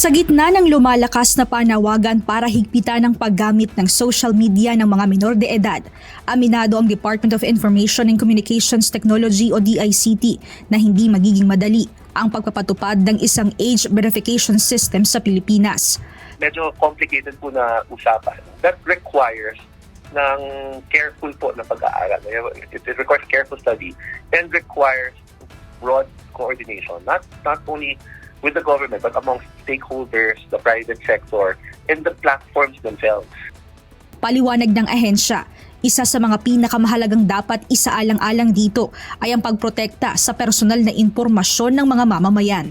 Sa gitna ng lumalakas na panawagan para higpitan ang paggamit ng social media ng mga minor de edad, aminado ang Department of Information and Communications Technology o DICT na hindi magiging madali ang pagpapatupad ng isang age verification system sa Pilipinas. Medyo complicated po na usapan. That requires ng careful po na pag-aaral. It requires careful study and requires broad coordination, not only with the government but amongst stakeholders, the private sector, and the platforms themselves. Paliwanag ng ahensya, isa sa mga pinakamahalagang dapat isaalang-alang dito ay ang pagprotekta sa personal na impormasyon ng mga mamamayan.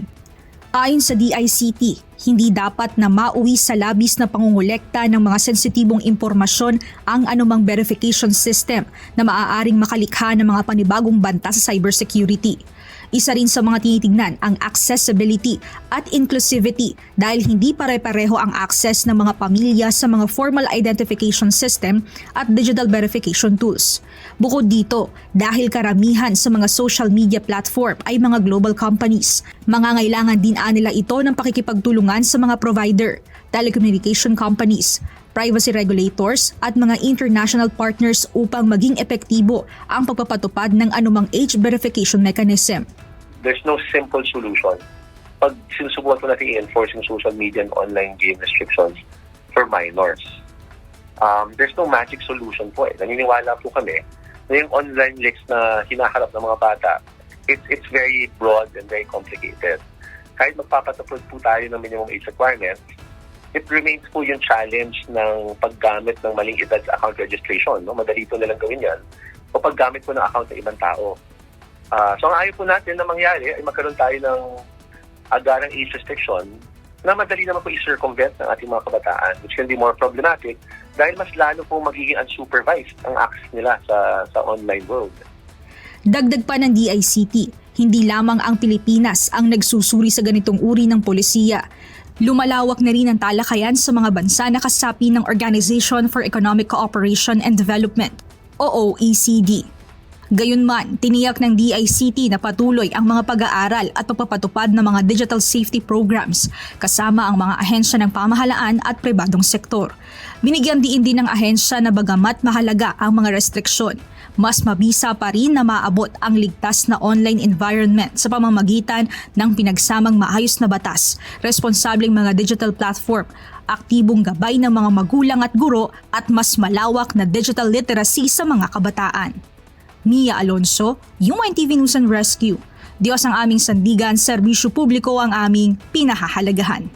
Ayon sa DICT, hindi dapat na mauwi sa labis na pangungulekta ng mga sensitibong impormasyon ang anumang verification system na maaaring makalikha ng mga panibagong banta sa cybersecurity. Isa rin sa mga tinitignan ang accessibility at inclusivity dahil hindi pare-pareho ang access ng mga pamilya sa mga formal identification system at digital verification tools. Bukod dito, dahil karamihan sa mga social media platform ay mga global companies, mangangailangan din nila ito ng pakikipagtulungan sa mga provider, telecommunication companies, privacy regulators at mga international partners upang maging epektibo ang pagpapatupad ng anumang age verification mechanism. There's no simple solution. Pag sinusubukan po natin i-enforce yung social media and online game restrictions for minors, there's no magic solution po eh. Naniniwala po kami na yung online leaks na hinaharap ng mga bata, it's very broad and very complicated. Kahit magpapatupad po tayo ng minimum age requirements, it remains po yung challenge ng paggamit ng maling edad sa account registration. No? Madali po nilang gawin yan. O paggamit po ng account ng ibang tao. So ang ayaw po natin na mangyari ay magkaroon tayo ng agarang age restriction na madali naman po i-circumvent ng ating mga kabataan, which can be more problematic dahil mas lalo po magiging unsupervised ang access nila sa online world. Dagdag pa ng DICT, hindi lamang ang Pilipinas ang nagsusuri sa ganitong uri ng polisiya. Lumalawak na rin ang talakayan sa mga bansa na kasapi ng Organization for Economic Cooperation and Development o OECD. Gayunman, tiniyak ng DICT na patuloy ang mga pag-aaral at pagpapatupad ng mga digital safety programs kasama ang mga ahensya ng pamahalaan at pribadong sektor. Binigyan diin din ng ahensya na bagamat mahalaga ang mga restriksyon, mas mabisa pa rin na maabot ang ligtas na online environment sa pamamagitan ng pinagsamang maayos na batas, responsableng mga digital platform, aktibong gabay ng mga magulang at guro at mas malawak na digital literacy sa mga kabataan. Mia Alonso, UNTV News and Rescue. Diyos ang aming sandigan, serbisyo publiko ang aming pinahahalagahan.